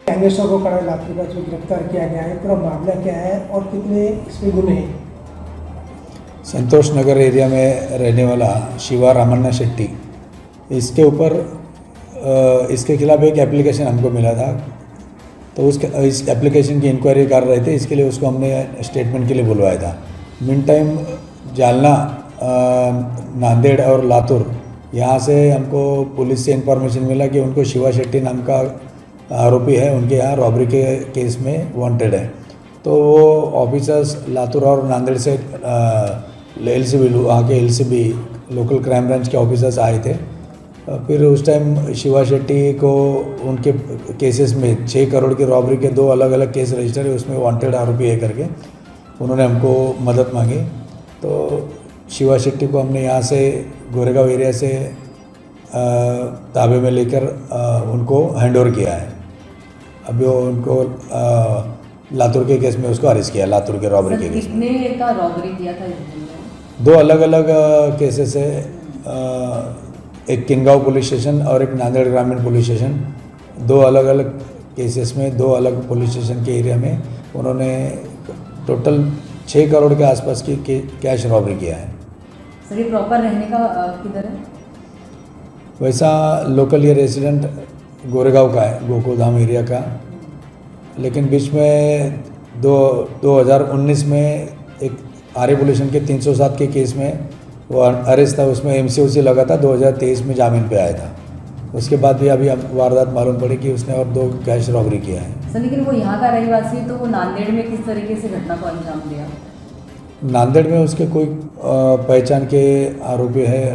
Gangster को कड़ा लातूर का जो गिरफ्तार किया गया है, पूरा मामला क्या है और कितने इसमें गुने हैं? संतोष नगर एरिया में रहने वाला शिवा रमन्ना शेट्टी, इसके ऊपर इसके खिलाफ एक एप्लीकेशन हमको मिला था, तो इस एप्लीकेशन की इंक्वायरी कर रहे थे। इसके लिए उसको हमने स्टेटमेंट के लिए बुलवाया था। मीन टाइम जालना, नांदेड़ और लातूर, यहाँ से हमको पुलिस से इंफॉर्मेशन मिला कि उनको शिवा शेट्टी नाम का आरोपी है, उनके यहाँ रॉबरी के केस में वांटेड है। तो वो ऑफिसर्स लातूर और नांदेड़ से एलसीबी, वहाँ के एलसीबी लोकल क्राइम ब्रांच के ऑफिसर्स आए थे। फिर उस टाइम शिवा शेट्टी को उनके केसेस में 6 करोड़ की रॉबरी के 2 अलग अलग केस रजिस्टर है, उसमें वांटेड आरोपी है करके उन्होंने हमको मदद मांगी। तो शिवा शेट्टी को हमने यहाँ से गोरेगांव एरिया से ताबे में लेकर उनको हैंडओवर किया है। अभी उनको लातूर के केस में उसको अरेस्ट किया, लातूर के रॉबरी के केस में। कितने का रॉबरी किया था? 2 अलग अलग केसेस है, एक किनगांव पुलिस स्टेशन और एक नांदेड़ ग्रामीण पुलिस स्टेशन। 2 अलग अलग केसेस में 2 अलग पुलिस स्टेशन के एरिया में उन्होंने टोटल 6 करोड़ के आसपास की कैश रॉबरी किया है। सर, ये प्रॉपर रहने का किधर है? वैसा लोकल ये रेसिडेंट गोरेगांव का है, गोकुलधाम एरिया का, लेकिन बीच में 2019 में एक रेवोल्यूशन के 307 के केस में वो अरेस्ट था, उसमें MCOC लगा था, 2023 में जामीन पे आया था। उसके बाद भी अभी वारदात मालूम पड़ी कि उसने और 2 कैश रॉबरी किया है। सर लेकिन वो यहाँ का रहवासी है, तो वो नांदेड़ में किस तरीके से घटना को अंजाम दिया? नांदेड़ में उसके कोई पहचान के आरोपी है,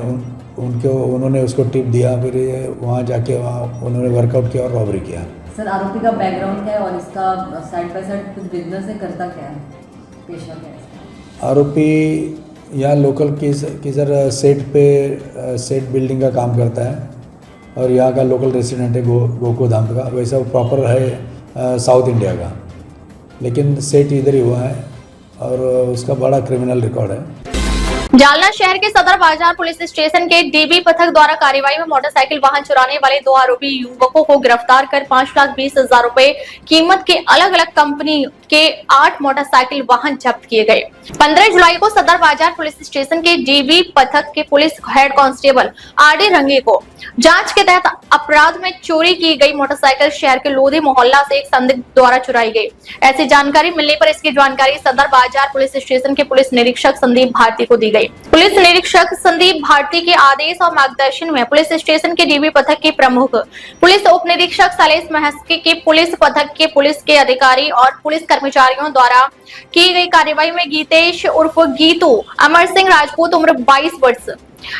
उन्होंने उसको टिप दिया, फिर ये वहाँ जाके उन्होंने वर्कआउट किया और रॉबरी किया। सर आरोपी का बैकग्राउंड क्या है और इसका साइड बाय साइड कुछ बिजनेस है, करता क्या है, पेशा क्या है? आरोपी यहाँ लोकल किधर सेट बिल्डिंग का काम करता है और यहाँ का लोकल रेसिडेंट है गोकुधाम का। वैसा वो प्रॉपर है साउथ इंडिया का, लेकिन सेट इधर ही हुआ है और उसका बड़ा क्रिमिनल रिकॉर्ड है। जालना शहर के सदर बाजार पुलिस स्टेशन के डीबी पथक द्वारा कार्रवाई में मोटरसाइकिल वाहन चुराने वाले 2 आरोपी युवकों को गिरफ्तार कर 5,20,000 रुपए कीमत के अलग अलग कंपनी के 8 मोटरसाइकिल वाहन जब्त किए गए। 15 जुलाई को सदर बाजार पुलिस स्टेशन के डीबी पथक के पुलिस हेड कांस्टेबल RD रंगे को जांच के तहत अपराध में चोरी की गई मोटरसाइकिल शहर के लोधी मोहल्ला से एक संदिग्ध द्वारा चुराई गई। ऐसी जानकारी मिलने पर इसकी जानकारी सदर बाजार पुलिस स्टेशन के पुलिस निरीक्षक संदीप भारती को दी गई। पुलिस निरीक्षक संदीप भारती के आदेश और मार्गदर्शन में पुलिस स्टेशन के डीबी पथक के प्रमुख पुलिस उप निरीक्षक शैलेश महस्की के पुलिस पथक के पुलिस के अधिकारी और पुलिस कर्मचारियों द्वारा की गई कार्रवाई में गीतेश उर्फ गीतू, अमर सिंह राजपूत उम्र 22 वर्ष,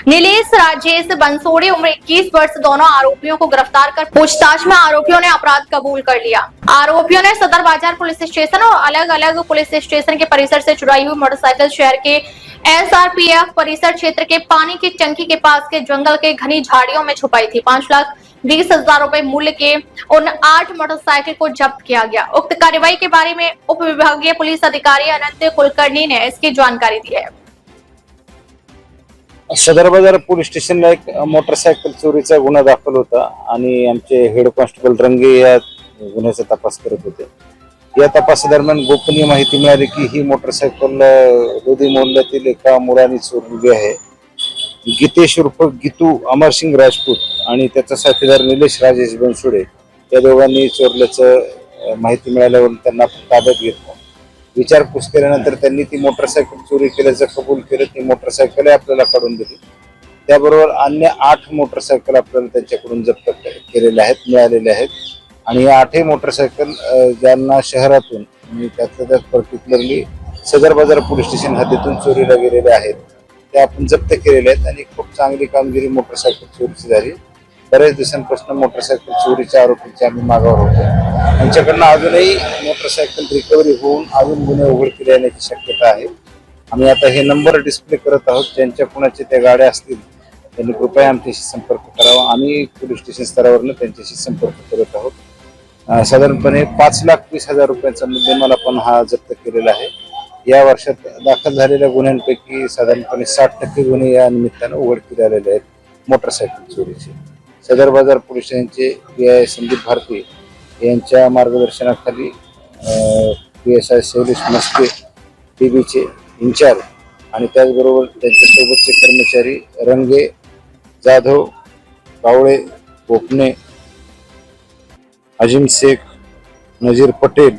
नीलेश राजेश बंसोड़े उम्र 21 वर्ष दोनों आरोपियों को गिरफ्तार कर पूछताछ में आरोपियों ने अपराध कबूल कर लिया। आरोपियों ने सदर बाजार पुलिस स्टेशन और अलग अलग पुलिस स्टेशन के परिसर से चुराई हुई मोटरसाइकिल शहर के SRPF परिसर क्षेत्र के पानी की टंकी के पास के जंगल के घनी झाड़ियों में छुपाई थी। 5,20,000 रुपए मूल्य के उन 8 मोटरसाइकिल को जब्त किया गया। उक्त कार्रवाई के बारे में उप विभागीय पुलिस अधिकारी अनंत कुलकर्णी ने इसकी जानकारी दी है। सदर बाजार पोलीस स्टेशनला एक मोटरसायकल चोरीचा गुन्हा दाखल होता आणि आमचे हेड कॉन्स्टेबल रंगे या गुन्ह्याचा तपास करत होते। या तपासादरम्यान गोपनीय माहिती मिळाली की ही मोटरसायकल लोधी मोहल्ल्यातील एका मुलाने चोरलेली आहे। गीतेश उर्फ गीतू अमरसिंग राजपूत आणि त्याचा साथीदार निलेश राजेश बनसोडे या दोघांनी चोरल्याचं माहिती मिळाल्यावर त्यांना ताब्यात घेतलं। विचारपूस केल्यानंतर त्यांनी ती मोटरसायकल चोरी केल्याचं कबूल केलं। ती मोटरसायकल आपल्याला काढून दिली। त्याबरोबर अन्य 8 मोटरसायकल आपल्याला त्यांच्याकडून जप्त केलेल्या आहेत, मिळालेल्या आहेत आणि या 8 मोटरसायकल ज्यांना शहरातून आणि त्यात पर्टिक्युलरली सदर बाजार पोलीस स्टेशन हद्दीतून चोरीला गेलेले आहेत ते आपण जप्त केलेले आहेत आणि खूप चांगली कामगिरी मोटरसायकल चोरीची झाली। बरेच दिवसांपासून मोटरसायकल चोरीच्या आरोपींची आम्ही मागावर होतो। त्यांच्याकडनं अजूनही मोटरसायकल रिकव्हरी होऊन अजून गुन्हे उघडकीला येण्याची शक्यता आहे। आम्ही आता हे नंबर डिस्प्ले करत आहोत। ज्यांच्या कुणाचे त्या गाड्या असतील त्यांनी कृपया आमच्याशी संपर्क करावा। आम्ही पोलीस स्टेशन स्तरावरून त्यांच्याशी संपर्क करत आहोत। साधारणपणे 5,20,000 रुपयांचा मुद्देमाल आपण हा जप्त केलेला आहे। या वर्षात दाखल झालेल्या गुन्ह्यांपैकी साधारणपणे 60% गुन्हे या निमित्तानं उघडकीला आलेले आहेत मोटरसायकल चोरीचे। सदर बाजार पोलीस स्टेशनचे PI संदीप भारती यांच्या मार्गदर्शनाखाली PSI शैलेश मस्के DBचे इंचार्ज आणि त्याचबरोबर त्यांच्यासोबतचे कर्मचारी रंगे, जाधव, कावळे, कोकणे, अजिम शेख, नजीर पटेल,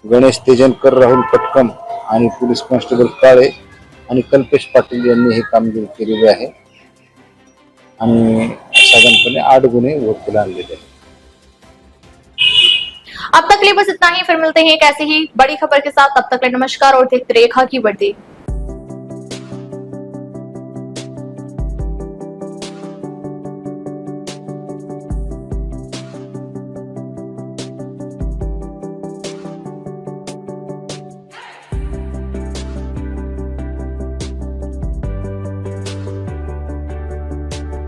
गणेश तेजनकर, राहुल पटकम आणि पोलीस कॉन्स्टेबल काळे आणि कल्पेश पाटील यांनी ही कामगिरी केलेली आहे आणि साधारणपणे 8 गुन्हे उघडकीला आणलेले आहेत। अब तक के लिए बस इतना ही। फिर मिलते हैं एक ऐसी ही बड़ी खबर के साथ। तब तक के लिए नमस्कार और देखते रहिए खाकी वर्दी।